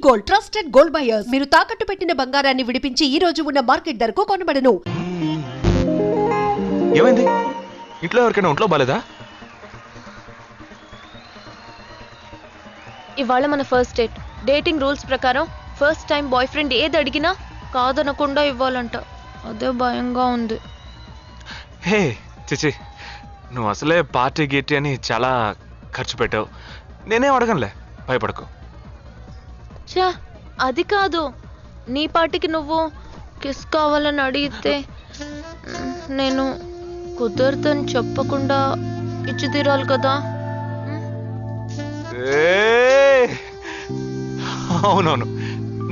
Gold, trusted gold buyers. మీరు తాకట్టు పెట్టిన బంగారాన్ని విడిపించి ఈ రోజు ఉన్న మార్కెట్ ధరకు కొనబడను. ఏమైంది? ఇంట్లో ఎవరికైనా ఒంట్లో బాలేదా? ఇవాళ మన ఫస్ట్ డేట్. డేటింగ్ రూల్స్ ప్రకారం ఫస్ట్ టైం బాయ్ ఫ్రెండ్ ఏది అడిగినా కాదనకుండా ఇవ్వాలంట. అదే భయంగా ఉంది. హే చిచి, నువ్వు అసలే పార్టీ గీటీ అని చాలా ఖర్చు పెట్టావు. నేనేం అడగనులే, భయపడకు. చా, అది కాదు. నీ పార్టీకి నువ్వు కిస్ కావాలని అడిగితే నేను కుదరదని చెప్పకుండా ఇచ్చి తీరాలి కదా. అవునవును,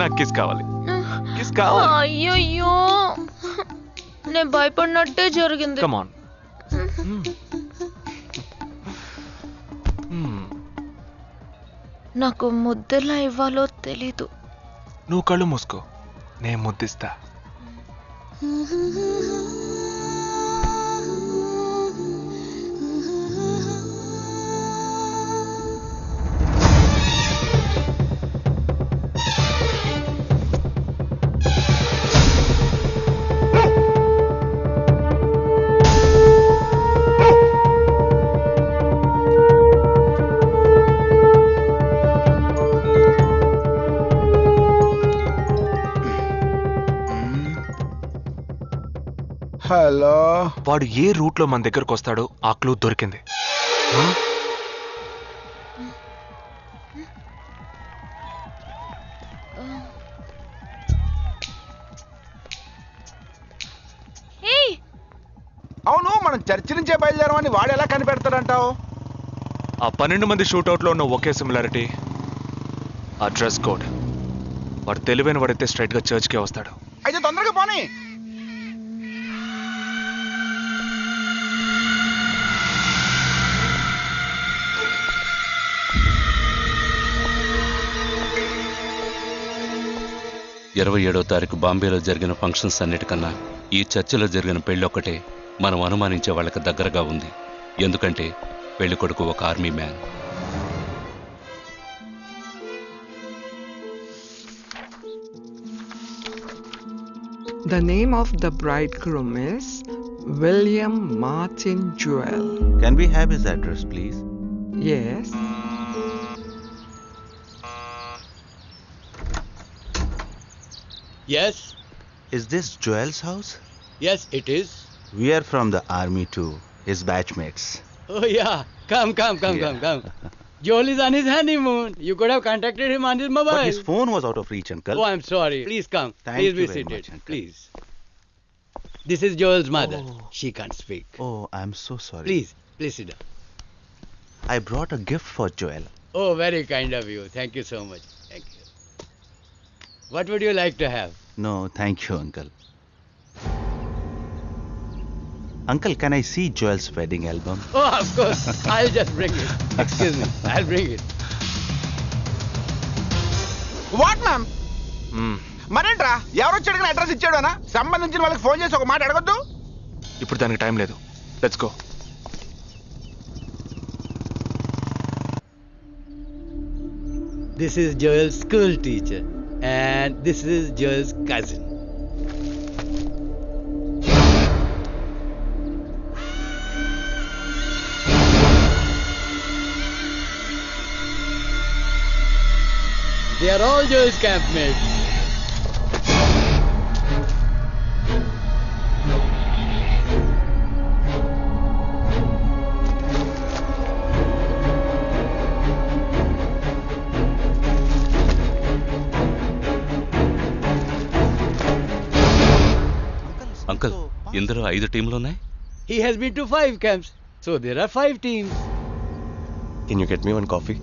నాకు కిస్ కావాలి, కిస్ కావాలి. అయ్యయ్యో, నేను భయపడినట్టే జరిగింది. Come on. నాకు ముద్దెలా ఇవ్వాలో తెలీదు. నువ్వు కళ్ళు మూసుకో, నేను ముద్దిస్తా. హలో, వాడు ఏ రూట్ లో మన దగ్గరకు వస్తాడో ఆ క్లూ దొరికింది. అవును, మనం చర్చి నుంచే బయలుదేరమని వాడు ఎలా కనిపెడతాడంటావు? ఆ 12 మంది షూట్అవుట్ లో ఉన్న ఒకే సిమిలారిటీ, ఆ డ్రెస్ కోడ్. వాడు తెలివైన వాడైతే స్ట్రైట్ గా చర్చ్ కే వస్తాడు. అయితే తొందరగా పోనీ. ఇరవై 27వ తారీఖు బాంబేలో జరిగిన ఫంక్షన్స్ అన్నిటికన్నా ఈ చర్చిలో జరిగిన పెళ్ళొక్కటే మనం అనుమానించే వాళ్ళకి దగ్గరగా ఉంది. ఎందుకంటే పెళ్లి కొడుకు ఒక army man. The name of the bridegroom is William Martin Jewell. Can we have his address, please? Yes. Yes, Is this Joel's house? yes, it is. We are from the army too, his batchmates. Oh yeah, come. Joel is on his honeymoon. You could have contacted him on his But mobile. his phone was out of reach, uncle. Oh, I'm sorry. Please come. Thank Please you be very seated. much, uncle. Please. This is Joel's mother. Oh. She can't speak. Oh, I'm so sorry. Please sit down. I brought a gift for Joel. Oh, very kind of you. Thank you so much. Thank you. What would you like to have? No, thank you, uncle. Uncle, can I see Joel's wedding album? Oh, of course. I'll just bring it. Excuse me. I'll bring it. What ma'am? మ్మ్. మరేంట్రా, ఎవరొచ్చి అడిగిన address ఇచ్చాడోనా? సంబంధించిన వాళ్ళకి phone చేసి ఒక మాట అడగొద్దు? ఇప్పుడు దానికి time లేదు. Let's go. This is Joel's school teacher. And this is Joel's cousin. They are all Joel's campmates. Uncle, ఇందులో 5 టీంలు ఉన్నాయి. He has been to 5 camps. So there are 5 teams. Can you get me one coffee?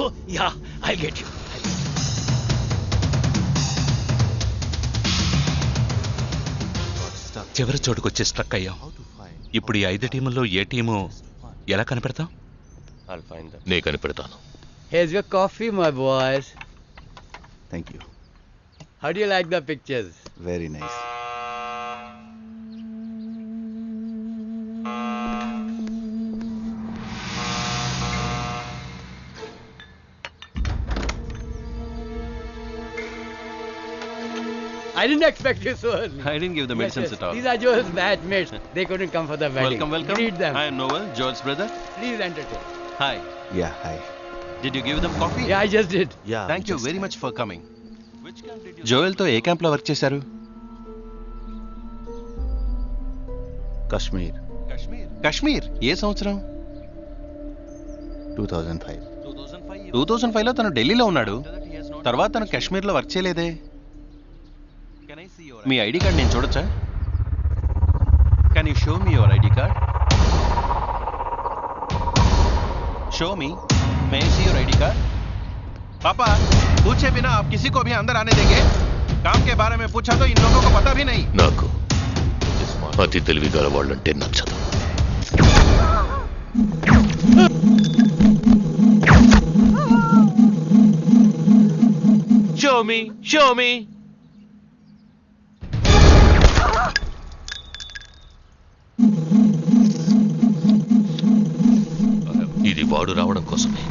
Oh, yeah, I'll get you. చివరి చోటుకొచ్చి struck అయ్యాం. ఇప్పుడు ఈ 5 టీముల్లో ఏ team ఎలా కనిపెడతాం? నే కనిపెడతాను. Here's your coffee, my boys. Thank you. How do you like the pictures? Very nice. I didn't expect you so early. I didn't give the medicines at all. These are Joel's batchmates. They couldn't come for the wedding. Welcome. Greet them. I am Noel, Joel's brother. Please entertain. Hi. Yeah, hi. Did you give them coffee? Yeah, I just did. Yeah. Thank you very much for coming. జోయల్తో ఏ క్యాంప్లో work చేశారు? Kashmir, Kashmir. ఏ సంవత్సరం? 2005. 2005లో తను ఢిల్లీలో ఉన్నాడు. తర్వాత తను కాశ్మీర్లో work చేయలేదే. మీ ఐడి కార్డ్ నేను చూడొచ్చా? Can you show me your ID card? Show me. May I see your ID card? पापा, पूछे बिना आप किसी को भी अंदर आने देंगे? काम के बारे में पूछा तो इन लोगों को पता भी नहीं. నాకు అతి తెలివిగల వాళ్ళంటే నచ్చదు. Show me. ఇది వాడు రావడం కోసమే.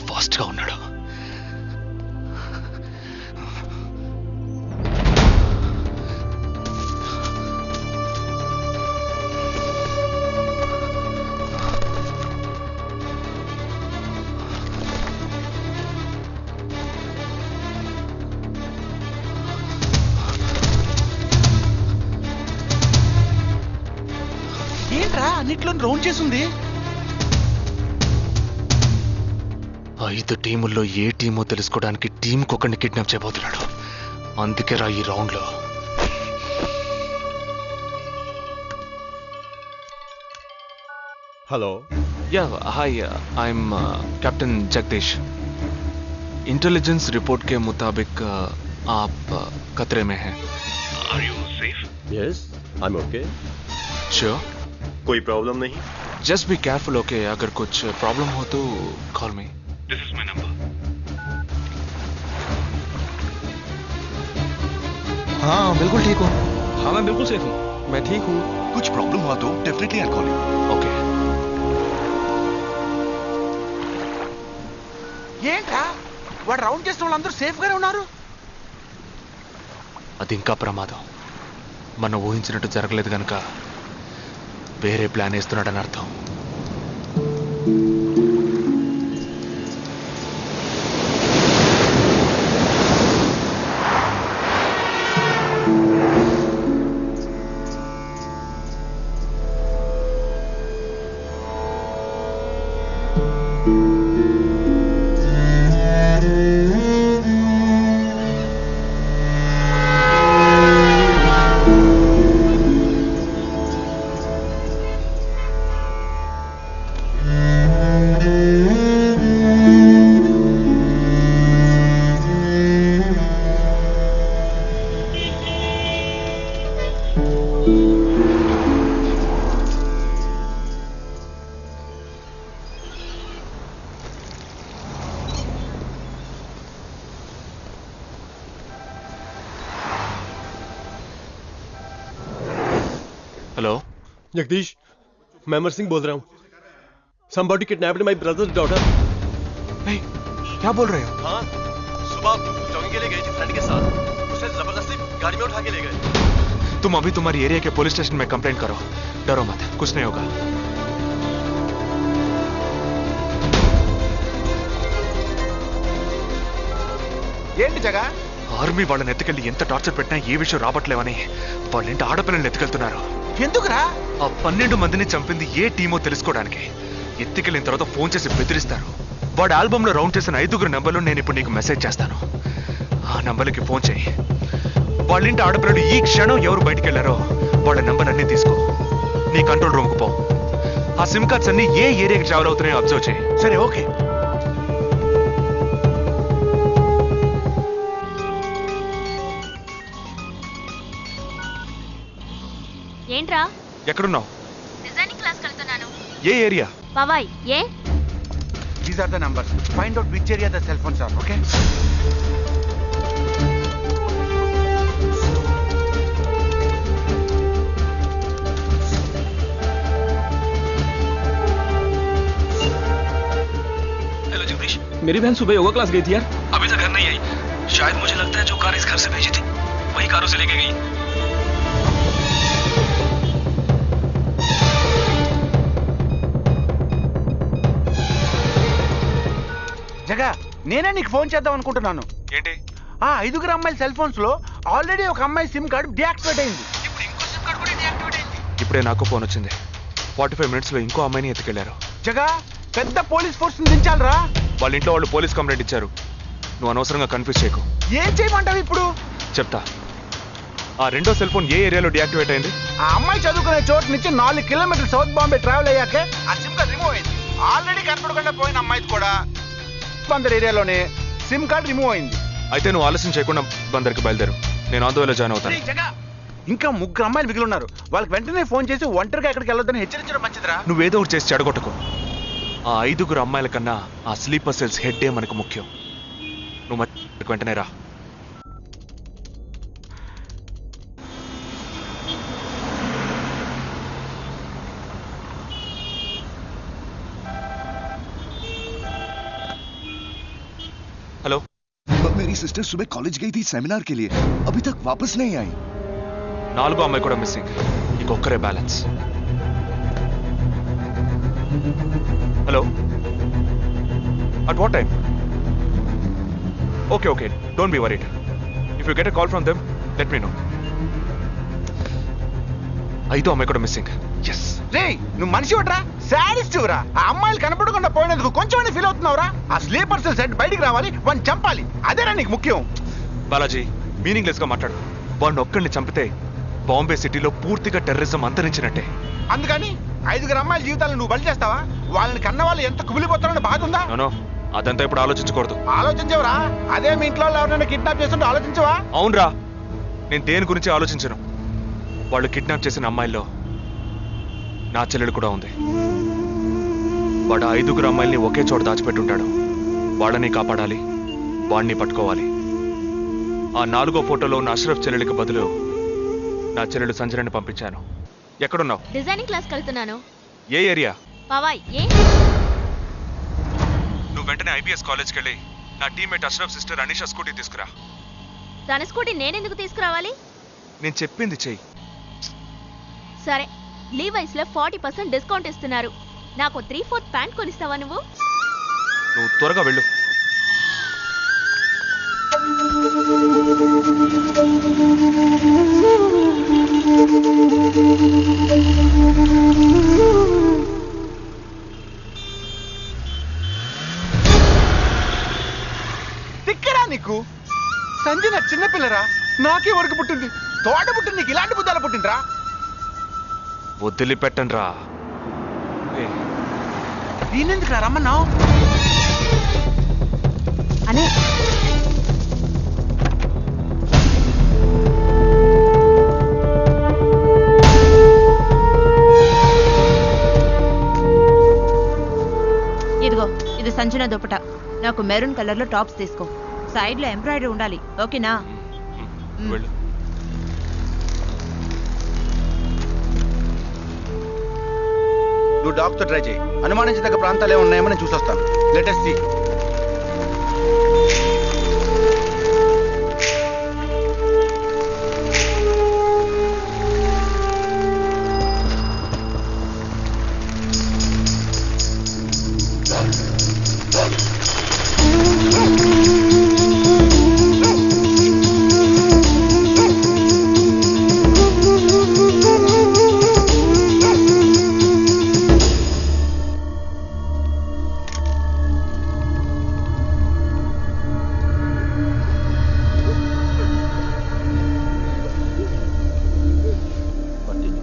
ఫాస్ట్ గా ఉన్నాడు. ఏంట్రా అన్నిట్లో రౌండ్ చేసింది? 5 టీముల్లో ఏ టీమో తెలుసుకోవడానికి టీంకి ఒకరిని కిడ్నాప్ చేయబోతున్నాడు. అందుకే రా ఈ రౌండ్ లో. Hello. Yeah, hi. I'm Captain Jagdish. Intelligence report के मुताबिक आप खतरे में हैं. Are you safe? Yes, I'm okay. Sure. कोई प्रॉब्लम नहीं. Just be careful, okay? अगर कुछ प्रॉब्लम हो तो call me. This is my number. हाँ बिल्कुल ठीक हूँ. हाँ मैं बिल्कुल सेफ हूँ. मैं ठीक हूँ. कुछ प्रॉब्लम हुआ तो definitely I call you. Okay. ఏంట్రా వాడు రౌండ్ చేసిన వాళ్ళందరూ సేఫ్ గానే ఉన్నారు. అది ఇంకా ప్రమాదం. మనం ఊహించినట్టు జరగలేదు కనుక వేరే ప్లాన్ వేస్తున్నాడని అర్థం. हेलो जगदीश, मैं अमर सिंह बोल रहा हूँ. Somebody kidnapped my brother's daughter. नहीं, क्या बोल रहे हो? हाँ, सुबह जॉगिंग के लिए गई थी फ्रेंड के साथ. उसे जबरदस्ती गाड़ी में उठा के ले गए. तुम अभी तुम्हारी एरिया के पुलिस स्टेशन में कंप्लेंट करो. डरो मत, कुछ नहीं होगा. ఏంటి జగా? ఆర్మీ వాళ్ళని ఎత్తుకెళ్ళి ఎంత టార్చర్ పెట్టినా ఏ విషయం రాబట్లేవని వాళ్ళేంటి ఆడపిల్లల్ని ఎత్తుకెళ్తున్నారు. ఎందుకురా? ఆ 12 మందిని చంపింది ఏ టీమో తెలుసుకోవడానికి. ఎత్తుకెళ్ళిన తర్వాత ఫోన్ చేసి బెదిరిస్తారు. వాడి ఆల్బమ్ లో రౌండ్ చేసిన 5 నంబర్లు నేను ఇప్పుడు నీకు మెసేజ్ చేస్తాను. ఆ నంబర్లకి ఫోన్ చేయి. వాళ్ళింటి ఆడపిల్లలు ఈ క్షణం ఎవరు బయటికి వెళ్ళారో వాళ్ళ నంబర్ అన్ని తీసుకో. నీ కంట్రోల్ రూమ్కి పో. ఆ సిమ్ కార్డ్స్ అన్ని ఏ ఏరియాకి ట్రావెల్ అవుతున్నాయో అబ్జర్వ్ చేయి. సరే ఓకే. ఏంట్రా? ఎక్కడున్నావు? డిజైనింగ్ క్లాస్ వెళ్తున్నాను. ఏ ఏరియా? పవాయ్. ఏ? These are the numbers. Find out which area the cell phones are, okay? मेरी बहन सुबह योगा क्लास गई थी यार। अभी तक घर नहीं आई। शायद मुझे लगता है जो कार इस घर से भेजी थी वही कारों से लेके गई। జగా నేనే నీకు ఫోన్ చేద్దాం అనుకుంటున్నాను. ఏంటి? ఆ 5 అమ్మాయిల సెల్ ఫోన్స్ లో ఆల్రెడీ ఒక అమ్మాయి సిమ్ కార్డు డియాక్టివేట్ అయింది. ఇప్పుడు ఇంకో సిమ్ కార్డు కూడా డియాక్టివేట్ అయింది. ఇప్పుడే నాకు ఫోన్ వచ్చింది. 45 minutes లో ఇంకో అమ్మాయిని ఎత్తుకెళ్లారు. జగా పెద్ద పోలీస్ ఫోర్స్ దించాలరా. వాళ్ళ ఇంట్లో వాళ్ళు పోలీస్ కంప్లైంట్ ఇచ్చారు. నువ్వు అనవసరంగా కన్ఫ్యూజ్ చేయకు. ఏం చేయమంటావు ఇప్పుడు? చెప్తా. ఆ రెండో సెల్ ఫోన్ ఏ ఏరియాలో డియాక్టివేట్ అయింది? ఆ అమ్మాయి చదువుకునే చోటు నుంచి 4 కిలోమీటర్లు సౌత్ బాంబే ట్రావెల్ అయ్యాకే ఆ సిమ్ కార్డ్ రిమూవ్ అయింది. ఆల్రెడీ కనపడకుండా పోయిన అమ్మాయిది కూడా బందర్ ఏరియాలోనే సిమ్ కార్డ్ రిమూవ్ అయింది. అయితే నువ్వు ఆలస్యం చేయకుండా బందర్కి బయలుదేరు. నేను ఆందోళన జాయిన్ అవుతాను. ఇంకా 3 అమ్మాయిలు మిగిలి ఉన్నారు. వాళ్ళకి వెంటనే ఫోన్ చేసి ఒంటరిగా ఎక్కడికి వెళ్ళొద్దని హెచ్చరించడం మంచిదిరా. నువ్వేదో ఒకటి చేసి చెడగొట్టకు. ఆ 5 అమ్మాయిల కన్నా ఆ స్లీపర్ సెల్స్ హెడ్డే మనకు ముఖ్యం. నువ్వు వెంటనే రా. हेलो, मेरी सिस्टर सुबह कॉलेज गई थी सेमिनार के लिए, अभी तक वापस नहीं आई. 4 అమ్మాయి కూడా మిస్సింగ్. ఇంకొక్కరే balance. Hello, at what time? Okay okay, don't be worried. If you get a call from them let me know. 5 అమ్మాయి కూడా మిస్సింగ్. ఎస్. రే నువ్వు మనిషి వట్రా, సాడిస్ట్ రా. ఆ అమ్మాయిలు కనపడకుండా పోయినందుకు కొంచెమైనా ఫీల్ అవుతున్నావురా? ఆ స్లీపర్ సెల్ సెట్ బయటికి రావాలి, వాడిని చంపాలి. అదేరా నీకు ముఖ్యం. బాలాజీ, మీనింగ్లెస్ గా మాట్లాడు. వాడిని ఒక్కడిని చంపితే బాంబే సిటీలో పూర్తిగా టెర్రరిజం అంతరించినట్టే. అందుకని 5 అమ్మాయిల జీవితాలను నువ్వు బలి చేస్తావా? వాళ్ళని కన్న వాళ్ళు ఎంత కుమిలిపోతారని బాధ ఉందా? నో, అదంతా ఇప్పుడు ఆలోచించకూడదు. ఆలోచించవరా? అదే మీ ఇంట్లో ఎవరైనా కిడ్నాప్ చేస్తుంటే ఆలోచించవా? అవునరా, నేను దేని గురించి ఆలోచించను. వాళ్ళు కిడ్నాప్ చేసిన అమ్మాయిల్లో నా చెల్లెలు కూడా ఉంది. వాడు 5 అమ్మాయిల్ని ఒకే చోట దాచిపెట్టుంటాడు. వాళ్ళని కాపాడాలి, వాడిని పట్టుకోవాలి. ఆ 4వ ఫోటోలో ఉన్న అష్రఫ్ చెల్లెలికి బదులు నా చెల్లెలు సంజనని పంపించాను. ఎక్కడున్నావు? డిజైనింగ్ క్లాస్ వెళ్తున్నాను. ఏ ఏరియా? పవాయ్. ఏ? నువ్వు వెంటనే ఐబీఎస్ కాలేజ్కి వెళ్ళి నా teammate Ashraf sister Anisha scooty తీసుకురా. తన స్కూటీ నేనెందుకు తీసుకురావాలి? నేను చెప్పింది చెయ్యి. సరే, లీవైస్ లో 40% డిస్కౌంట్ ఇస్తున్నారు. నాకు 3/4 ప్యాంట్ కొనిస్తావా నువ్వు? నువ్వు త్వరగా వెళ్ళు. తిక్కరా నీకు? సంజన చిన్నపిల్లరా, నాకే వరకు పుట్టింది. తోట పుట్టింది, నీకు ఇలాంటి బుద్ధాలు పుట్టిండ్రా? వదిలిపెట్టండి రా. దీనెందుకు రా రమ్మన్నావు? అనే ఇదిగో, ఇది సంజన దుపట. నాకు మెరూన్ కలర్ లో టాప్స్ తీసుకో. సైడ్ లో ఎంబ్రాయిడరీ ఉండాలి, ఓకేనా? వెళ్ళు. నువ్వు డాక్టర్ ట్రై చేయి. అనుమానించదగ్గ ప్రాంతాలు ఏమి ఉన్నాయేమో నేను చూసొస్తాను. Latest see.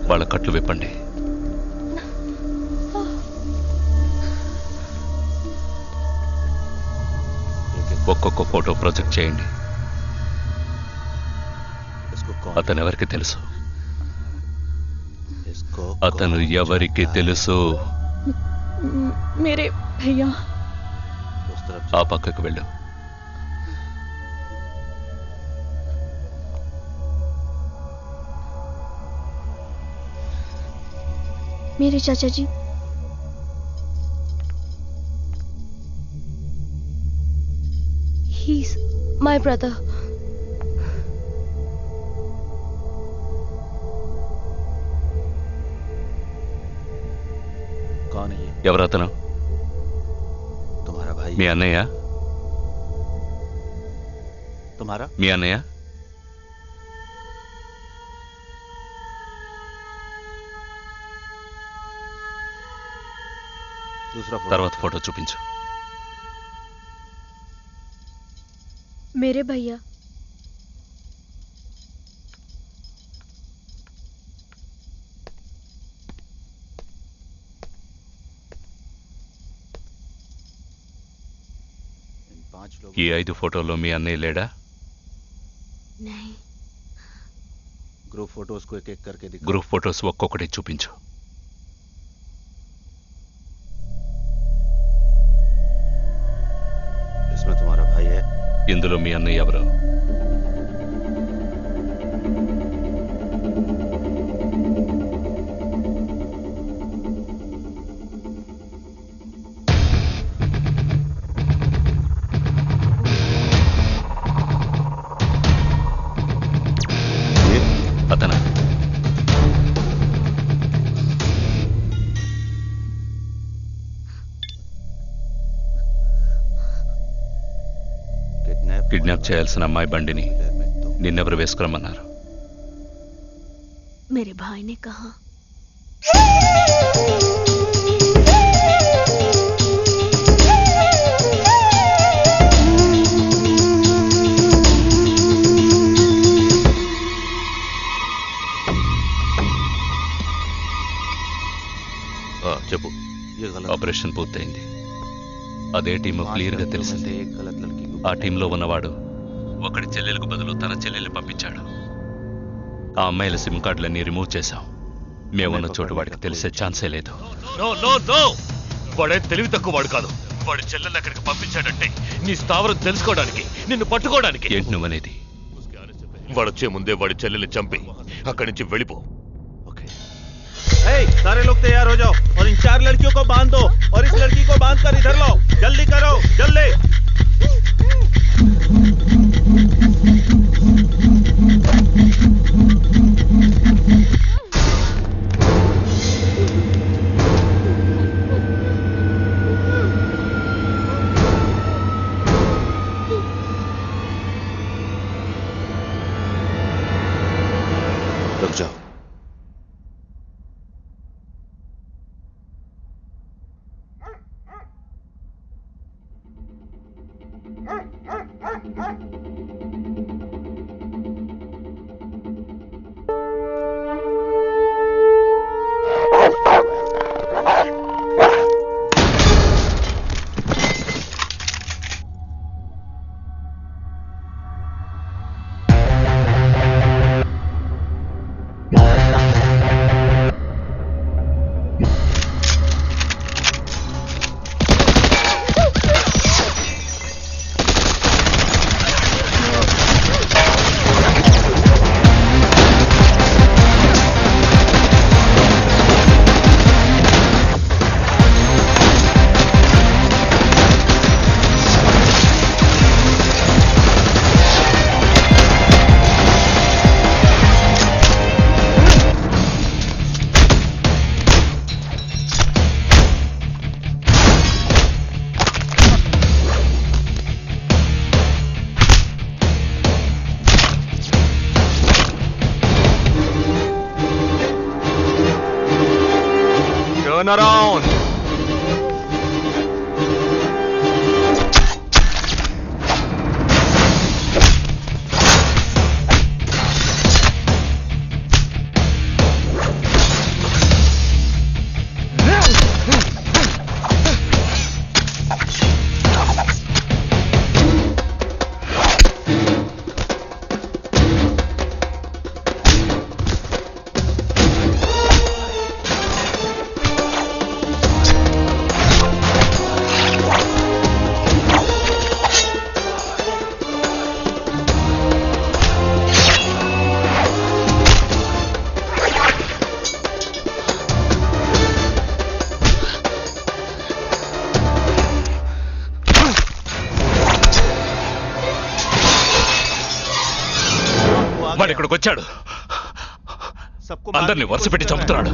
వాళ్ళ కట్లు విప్పండి. ఒక్కొక్క ఫోటో ప్రొజెక్ట్ చేయండి. అతను ఎవరికి తెలుసు? అతను ఎవరికి తెలుసు? మేరే భయ్యా. ఆ పక్కకు వెళ్ళు. मेरे चाचा जी। Bye brother. कौन है ये? ఎవరతను? तुम्हारा भाई? మీ అన్నయ్య? तुम्हारा? మీ అన్నయ్య? दूसरा फोटो. తర్వాత ఫోటో చూపించు. मेरे भैया. इन 5 लोग. ఈ 5 ఫోటోల్లో మీ అన్నయ్య లేడా? नहीं. ग्रुप फोटोज को एक एक करके दिखा. గ్రూప్ ఫోటోస్ ఒక్కొక్కటి చూపించు. इसमें तुम्हारा भाई है. ఇందులో మీ అన్నయ్య ఎవరు? ये అతనా? కిడ్నాప్ చేయాల్సిన అమ్మాయి బండిని నిన్నెవరు వేసుకురమ్మన్నారు? मेरे भाई ने कहा. చెప్పు. ये गलत. ఆపరేషన్ పూర్తయింది. అదే టీము 5 క్లియర్గా लड़कियों में తెలిసింది. से एक गलत लड़की को. ఆ టీంలో ఉన్నవాడు ఒకడి చెల్లెలకు బదులు తన చెల్లెల్ని పంపించాడు. ఆ అమ్మాయిల సిమ్ కార్డులన్నీ రిమూవ్ చేశాం. మేమున్న చోటు వాడికి తెలిసే ఛాన్సే లేదు. నో నో నో, వాడే తెలివి తక్కువ వాడు కాదు. వాడి చెల్లెల్ని అక్కడికి పంపించాడంటే నీ స్థావరం తెలుసుకోవడానికి, నిన్ను పట్టుకోవడానికి. ఏంటి నువ్వనేది? వాడొచ్చే ముందే వాడి చెల్లెల్ని చంపి అక్కడి నుంచి వెళ్ళిపో. सारे लोग तैयार हो जाओ और इन 4 लड़कियों को बांध दो और इस लड़की को बांध कर इधर लो. जल्दी करो, जल्दी. रुक जाओ. Turn around. వాడు ఇక్కడికి వచ్చాడు, అందరినీ వరుస పెట్టి చంపుతున్నాడు.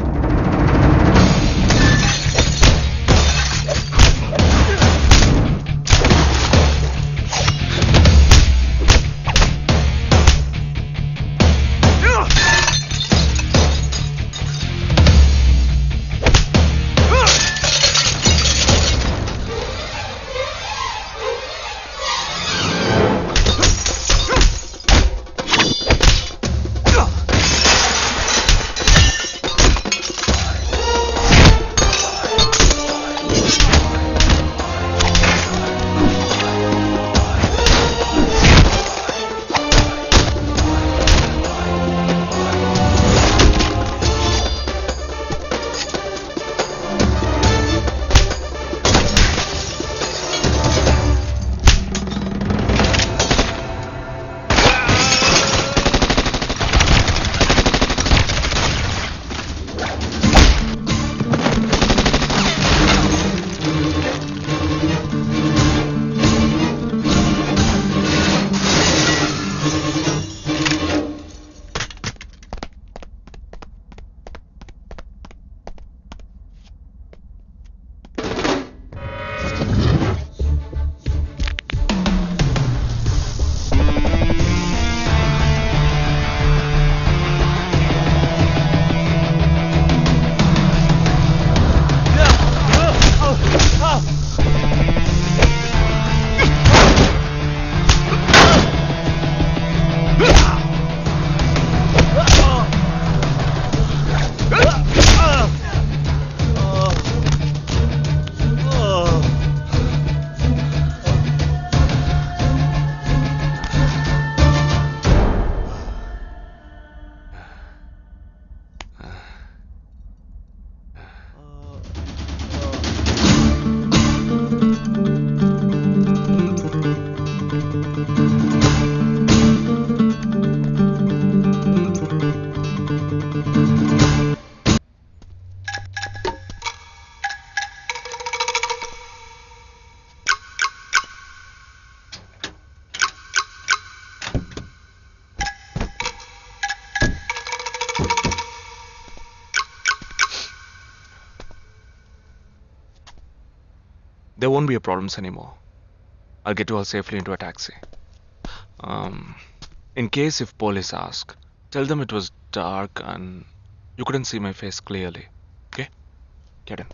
There won't be a problems anymore. I'll get you all safely into a taxi. In case if police ask, tell them it was dark and you couldn't see my face clearly. Okay? Get in.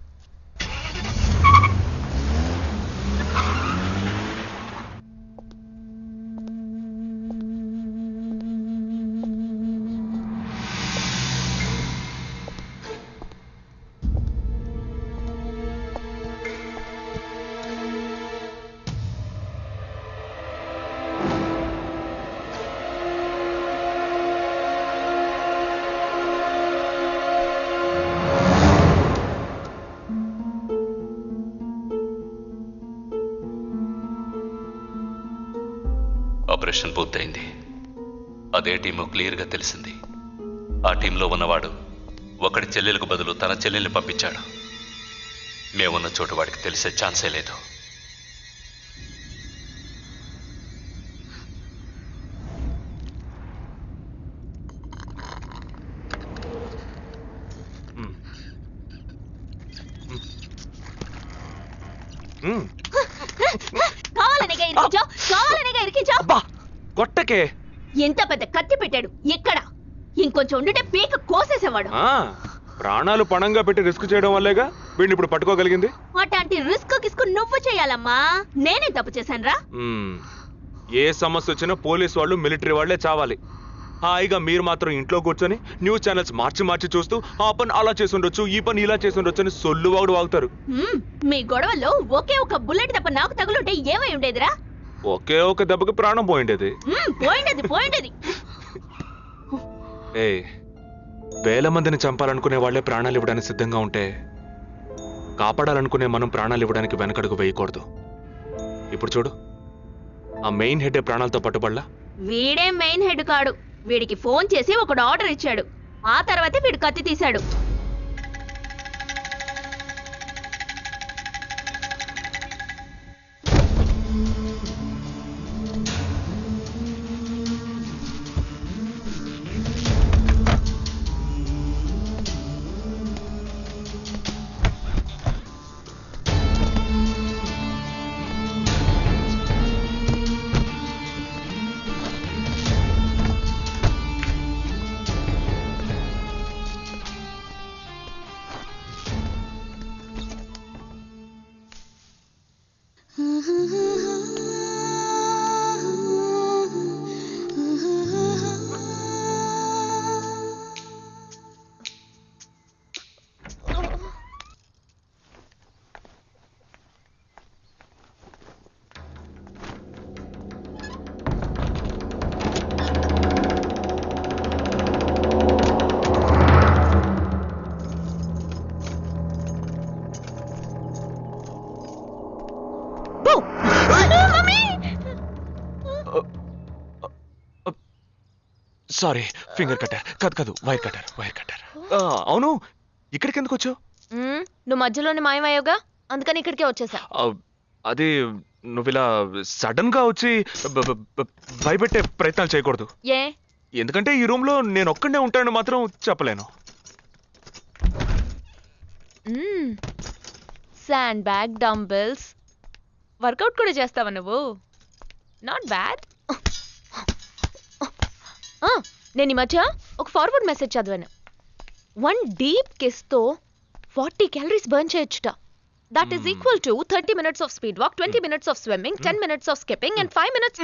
Operation పూర్తయింది. అదే team క్లియర్గా తెలిసింది. ఆ టీంలో ఉన్నవాడు ఒకడి చెల్లెలకు బదులు తన చెల్లెల్ని పంపించాడు. మేమున్న చోటు వాడికి తెలిసే ఛాన్సే లేదు. కొట్టకే ఎంత పెద్ద కత్తి పెట్టాడు. ఎక్కడ ఇంకొంచెం ఉండుంటే పీక కోసేసేవాడు. ప్రాణాలు పణంగా పెట్టి రిస్క్ చేయడం వల్లేగా వీడిని ఇప్పుడు పట్టుకోగలిగింది. అట్లాంటి రిస్క్ కిస్కు నువ్వు చేయాలమ్మా. నేనే తప్పు చేశానురా. ఏ సమస్య వచ్చినా పోలీస్ వాళ్ళు మిలిటరీ వాళ్లే చావాలి. హాయిగా మీరు మాత్రం ఇంట్లో కూర్చొని న్యూస్ ఛానల్స్ మార్చి చూస్తూ ఆ పని అలా చేసి ఉండొచ్చు, ఈ పని ఇలా చేసి ఉండొచ్చు అని సొల్లు వాగుడు వాగుతారు. మీ గొడవల్లో ఒకే ఒక బుల్లెట్ తప్ప నాకు తగులుంటే ఏమై ఉండేదిరా? ఒకే ఒక దెబ్బకి ప్రాణం పోయిండేది. పోయిండేది. వేల మందిని చంపాలనుకునే వాళ్లే ప్రాణాలు ఇవ్వడానికి సిద్ధంగా ఉంటే కాపాడాలనుకునే మనం ప్రాణాలు ఇవ్వడానికి వెనకడుగు వేయకూడదు. ఇప్పుడు చూడు, ఆ మెయిన్ హెడ్ ప్రాణాలతో పట్టుబడలా. వీడే మెయిన్ హెడ్ కాడు. వీడికి ఫోన్ చేసి ఒకడు ఆర్డర్ ఇచ్చాడు. ఆ తర్వాతే వీడు కత్తి తీశాడు. సారీ, ఫింగర్ కట్టర్ కాదు వైర్ కట్టర్. అవును, ఇక్కడికి ఎందుకు వచ్చావు? నువ్వు మధ్యలోనే మాయమయ్యావుగా, అందుకని ఇక్కడికే వచ్చేసా. అది నువ్వు ఇలా సడన్ గా వచ్చి భయపెట్టే ప్రయత్నాలు చేయకూడదు. ఏ? ఎందుకంటే ఈ రూమ్ లో నేను ఒక్కడే ఉంటానని మాత్రం చెప్పలేను. శాండ్ బ్యాగ్, డంబెల్స్, వర్కౌట్ కూడా చేస్తావా నువ్వు? Not bad. నేను ఈ మధ్య ఒక ఫార్వర్డ్ మెసేజ్ చదివాను. 1 డీప్ కిస్ తో 40 క్యాలరీస్ బర్న్ చేయొచ్చుట. That is equal to 30 minutes of speed walk, 20 minutes of swimming, 10 minutes of skipping and 5 minutes.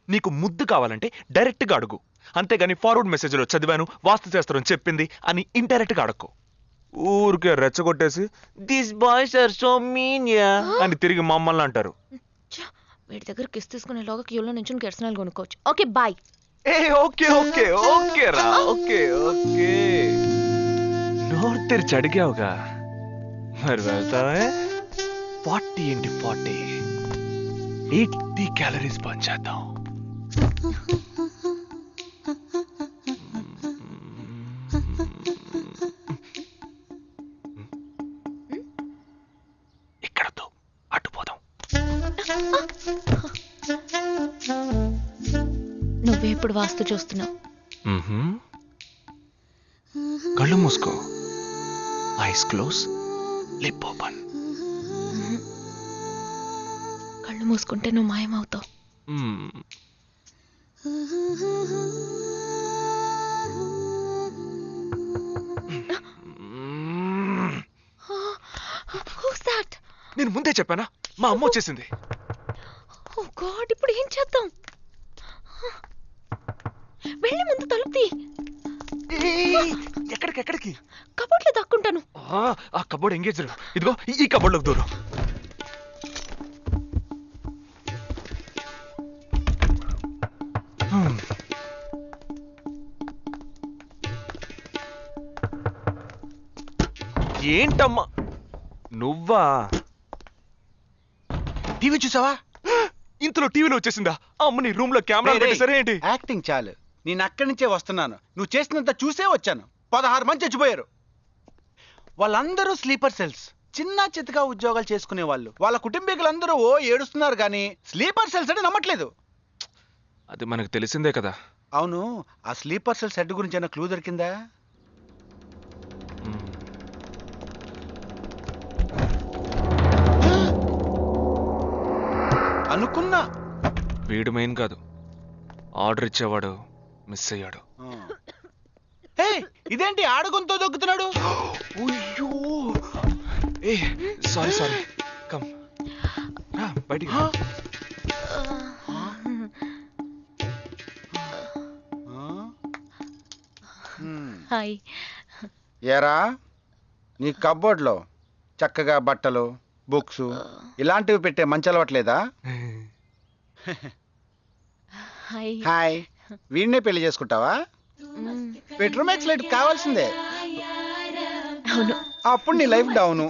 నీకు ముద్దు కావాలంటే డైరెక్ట్ గా అడుగు, అంతేగాని ఫార్వర్డ్ మెసేజ్ లో చదివాను, వాస్తు శాస్త్రం చెప్పింది అని ఇండైరెక్ట్ గా అడక్కు. ఊరికే రెచ్చగొట్టేసి this boys are so mean అని తిరిగి మమ్మల్ని అంటారు. వీడి దగ్గర కిస్ తీసుకునేలోగా క్యూలో నుంచి కెర్సనాలు కొనుక్కోవచ్చు. Okay boy. ఓకే రా, ఓకే నోరు తెరిచి అడిగావుగా, మరి వెళ్తావే? 40 into 40 80 క్యాలరీస్ బర్న్ చేద్దాం. ఇక్కడతో అటుపోదాం. నువ్వే ఇప్పుడు వాస్తు చూస్తున్నావు. కళ్ళు మూసుకో, ఐస్ క్లోజ్, లిప్ ఓపెన్. కళ్ళు మూసుకుంటే నువ్వు మాయమవుతావు. నేను ముందే చెప్పానా, మా అమ్మ వచ్చేసింది. ఓ గాడ్, ఇప్పుడు ఏం చేద్దాం? వెళ్ళి ముందు తలుపు తీ. ఎక్కడికి? కబోర్డ్లో దాక్కుంటాను. ఆ కబోర్డ్ ఎంగేజ్. ఇదిగో ఈ కబోర్డ్లోకి దూరం. ఏంటమ్మా నువ్వా? టీవీ చూసావా? ఇంతలో టీవీలో వచ్చేసిందా? అమ్మని రూమ్ లో కెమెరా పెట్టేసరే ఏంటి? యాక్టింగ్ చాలు, నేను అక్కడి నుంచే వస్తున్నాను. నువ్వు చేసినంత చూసే వచ్చాను. 16 మంది చచ్చిపోయారు. వాళ్ళందరూ స్లీపర్ సెల్స్, చిన్న చితగా ఉద్యోగాలు చేసుకునే వాళ్ళు. వాళ్ళ కుటుంబీకులందరూ ఏడుస్తున్నారు కానీ స్లీపర్ సెల్స్ అని నమ్మట్లేదు. అది మనకు తెలిసిందే కదా. అవును, ఆ స్లీపర్ సెల్స్ హెడ్ గురించి ఏమైనా క్లూ దొరికిందా? అనుకున్నా. వీడు మెయిన్ కాదు, ఆర్డర్ ఇచ్చేవాడు మిస్ అయ్యాడు. ఇదేంటి ఆడగొంతో దొక్కుతున్నాడు? సారీ కమ్ బయటికి. హాయ్. ఏరా, నీ కబోర్డ్లో చక్కగా బట్టలు, బుక్స్ ఇలాంటివి పెట్టే మంచి అలవాట్లేదా? హాయ్. వీడినే పెళ్లి చేసుకుంటావా? బెడ్రూమ్ ఎక్స్లైట్ కావాల్సిందే. అవును. అప్పుడు నీ లైఫ్ డౌను.